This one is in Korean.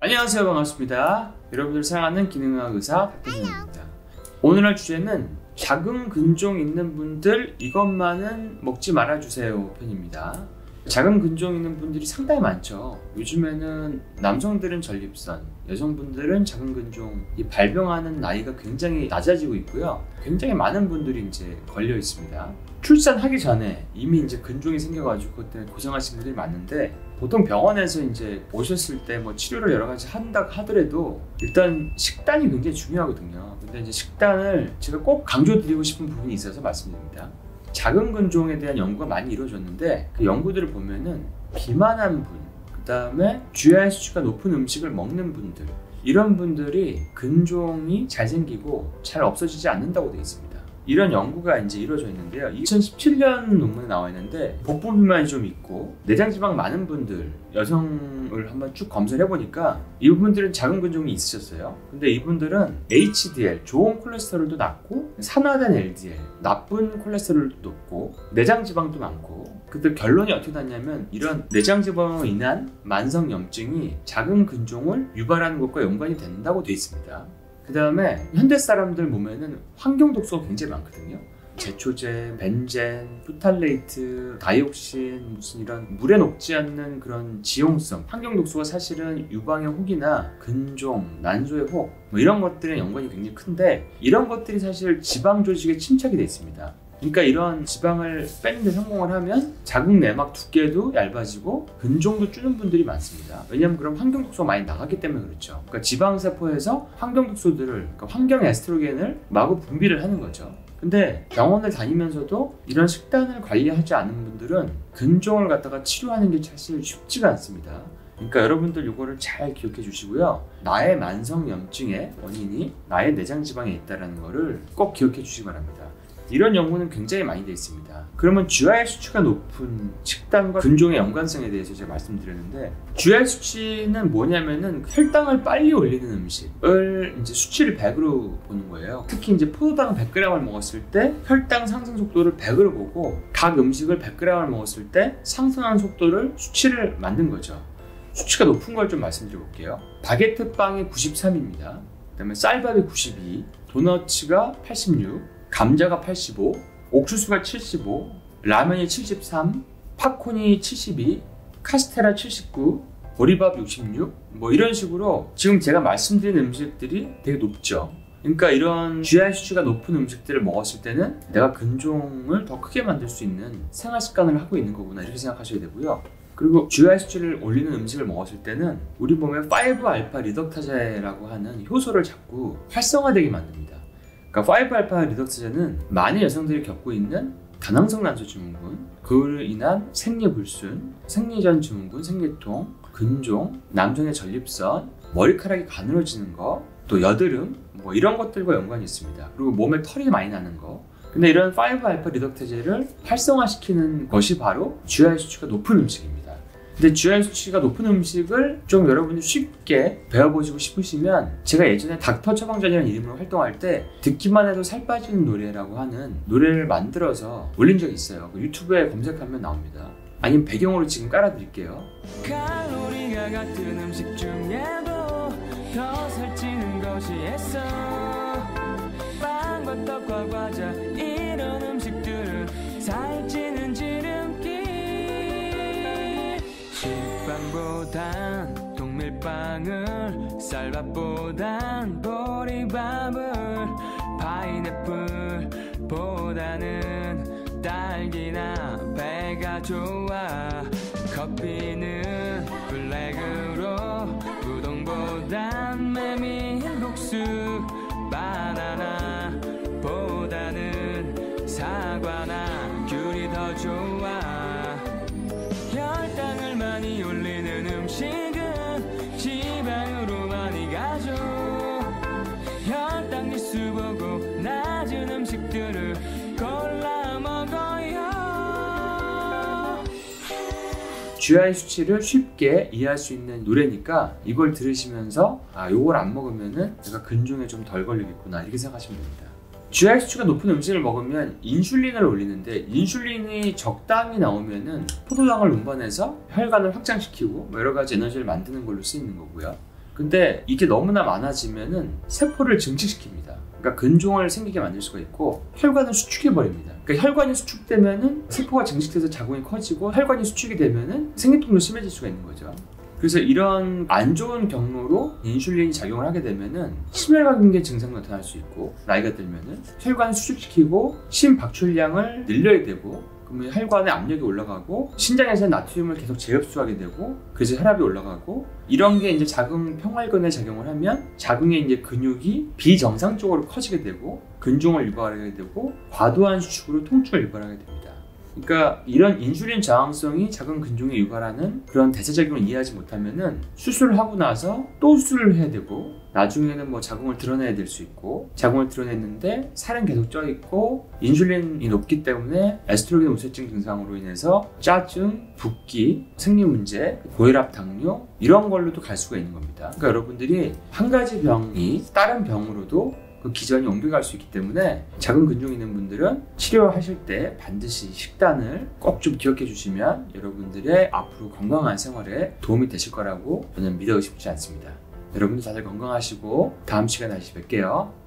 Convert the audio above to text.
안녕하세요, 반갑습니다. 여러분들 사랑하는 기능의학 의사 박현입니다. 오늘 할 주제는 작은 근종 있는 분들 이것만은 먹지 말아주세요 편입니다. 작은 근종 있는 분들이 상당히 많죠. 요즘에는 남성들은 전립선, 여성분들은 작은 근종이 발병하는 나이가 굉장히 낮아지고 있고요. 굉장히 많은 분들이 이제 걸려 있습니다. 출산하기 전에 이미 이제 근종이 생겨가지고 그것 때문에 고생하시는 분들이 많은데, 보통 병원에서 이제 오셨을 때 뭐 치료를 여러 가지 한다 하더라도 일단 식단이 굉장히 중요하거든요. 근데 이제 식단을 제가 꼭 강조드리고 싶은 부분이 있어서 말씀드립니다. 작은 근종에 대한 연구가 많이 이루어졌는데, 그 연구들을 보면은 비만한 분, 그 다음에 GI 수치가 높은 음식을 먹는 분들, 이런 분들이 근종이 잘 생기고 잘 없어지지 않는다고 되어 있습니다. 이런 연구가 이제 이루어져 있는데요. 2017년 논문에 나와 있는데, 복부 비만이 좀 있고 내장 지방 많은 분들, 여성을 한번 쭉 검사를 해보니까 이분들은 작은 근종이 있으셨어요. 근데 이분들은 HDL, 좋은 콜레스테롤도 낮고, 산화된 LDL, 나쁜 콜레스테롤도 높고, 내장 지방도 많고. 그때 결론이 어떻게 났냐면, 이런 내장 지방으로 인한 만성 염증이 작은 근종을 유발하는 것과 연관이 된다고 되어 있습니다. 그 다음에 현대 사람들 몸에는 환경 독소가 굉장히 많거든요. 제초제, 벤젠, 프탈레이트, 다이옥신, 무슨 이런 물에 녹지 않는 그런 지용성 환경 독소가 사실은 유방의 혹이나 근종, 난소의 혹 뭐 이런 것들의 연관이 굉장히 큰데, 이런 것들이 사실 지방 조직에 침착이 되어 있습니다. 그러니까 이런 지방을 빼는 데 성공을 하면 자궁 내막 두께도 얇아지고 근종도 줄는 분들이 많습니다. 왜냐하면 그럼 환경독소가 많이 나갔기 때문에 그렇죠. 그러니까 지방세포에서 환경독소들을, 그러니까 환경 에스트로겐을 마구 분비를 하는 거죠. 근데 병원을 다니면서도 이런 식단을 관리하지 않은 분들은 근종을 갖다가 치료하는 게 사실 쉽지가 않습니다. 그러니까 여러분들 이거를 잘 기억해 주시고요. 나의 만성 염증의 원인이 나의 내장 지방에 있다는 거를 꼭 기억해 주시기 바랍니다. 이런 연구는 굉장히 많이 되어 있습니다. 그러면 GI 수치가 높은 식단과 근종의 연관성에 대해서 제가 말씀드렸는데, GI 수치는 뭐냐면은 혈당을 빨리 올리는 음식을 이제 수치를 100으로 보는 거예요. 특히 이제 포도당 100g을 먹었을 때 혈당 상승 속도를 100으로 보고, 각 음식을 100g을 먹었을 때 상승하는 속도를 수치를 만든 거죠. 수치가 높은 걸 좀 말씀드려 볼게요. 바게트 빵이 93입니다. 그 다음에 쌀밥이 92, 도너츠가 86, 감자가 85, 옥수수가 75, 라면이 73, 팝콘이 72, 카스테라 79, 보리밥 66, 뭐 이런 식으로 지금 제가 말씀드린 음식들이 되게 높죠. 그러니까 이런 GI 수치가 높은 음식들을 먹었을 때는 내가 근종을 더 크게 만들 수 있는 생활 습관을 하고 있는 거구나, 이렇게 생각하셔야 되고요. 그리고 GI 수치를 올리는 음식을 먹었을 때는 우리 몸에 5알파 리덕타제라고 하는 효소를 자꾸 활성화되게 만듭니다. 그러니까 5알파 리덕타제는 많은 여성들이 겪고 있는 다낭성 난소 증후군, 그로 인한 생리불순, 생리전 증후군, 생리통, 근종, 남성의 전립선, 머리카락이 가늘어지는 거, 또 여드름, 뭐 이런 것들과 연관이 있습니다. 그리고 몸에 털이 많이 나는 거. 근데 이런 5알파 리덕타제를 활성화시키는 것이 바로 GI 수치가 높은 음식입니다. 근데 GI 수치가 높은 음식을 좀 여러분이 쉽게 배워보시고 싶으시면, 제가 예전에 닥터 처방전이라는 이름으로 활동할 때 듣기만 해도 살 빠지는 노래라고 하는 노래를 만들어서 올린 적이 있어요. 유튜브에 검색하면 나옵니다. 아니면 배경으로 지금 깔아드릴게요. 칼로리가 같은 음식 중에도 더 살찌는 것이 있어. 빵과 떡과 과자 이런 음식들은 살찌는 지름길. 식빵보단 통밀빵을, 쌀밥보단 보리밥을, 파인애플보다는 딸기나 배가 좋아. 커피는 블랙으로, 우동보단 메밀국수, 바나나보다는 사과나 귤이 더 좋아. 혈당을 많이 올리는 음식은 지방으로 많이 가죠. 혈당 지수 보고 낮은 음식들을 골라 먹어요. GI 수치를 쉽게 이해할 수 있는 노래니까 이걸 들으시면서 요걸 안 먹으면은 내가 근종에 좀 덜 걸리겠구나, 이렇게 생각하시면 됩니다. GI 수치가 높은 음식을 먹으면 인슐린을 올리는데 인슐린이 적당히 나오면은 포도당을 운반해서 혈관을 확장시키고 뭐 여러 가지 에너지를 만드는 걸로 쓰이는 거고요. 근데 이게 너무나 많아지면은 세포를 증식시킵니다. 그러니까 근종을 생기게 만들 수가 있고 혈관을 수축해버립니다. 그러니까 혈관이 수축되면은 세포가 증식돼서 자궁이 커지고 혈관이 수축이 되면은 생리통도 심해질 수가 있는 거죠. 그래서 이런 안 좋은 경로로 인슐린이 작용을 하게 되면은 심혈관계 증상도 나타날 수 있고 나이가 들면은 혈관을 수축시키고 심박출량을 늘려야 되고 그러면 혈관의 압력이 올라가고 신장에서 나트륨을 계속 재흡수하게 되고 그래서 혈압이 올라가고 이런 게 이제 자궁 평활근에 작용을 하면 자궁의 이제 근육이 비정상적으로 커지게 되고 근종을 유발하게 되고 과도한 수축으로 통증을 유발하게 됩니다. 그러니까 이런 인슐린 저항성이 자궁 근종에 유발하는 그런 대사작용을 이해하지 못하면은 수술을 하고 나서 또 수술을 해야 되고 나중에는 뭐 자궁을 드러내야 될 수 있고 자궁을 드러냈는데 살은 계속 쪄 있고 인슐린이 높기 때문에 에스트로겐 우세증 증상으로 인해서 짜증, 붓기, 생리 문제, 고혈압, 당뇨 이런 걸로도 갈 수가 있는 겁니다. 그러니까 여러분들이 한 가지 병이 다른 병으로도 그 기전이 옮겨갈 수 있기 때문에 자궁 근종 있는 분들은 치료하실 때 반드시 식단을 꼭 좀 기억해 주시면 여러분들의 앞으로 건강한 생활에 도움이 되실 거라고 저는 믿어 의심치 않습니다. 여러분들 다들 건강하시고 다음 시간에 다시 뵐게요.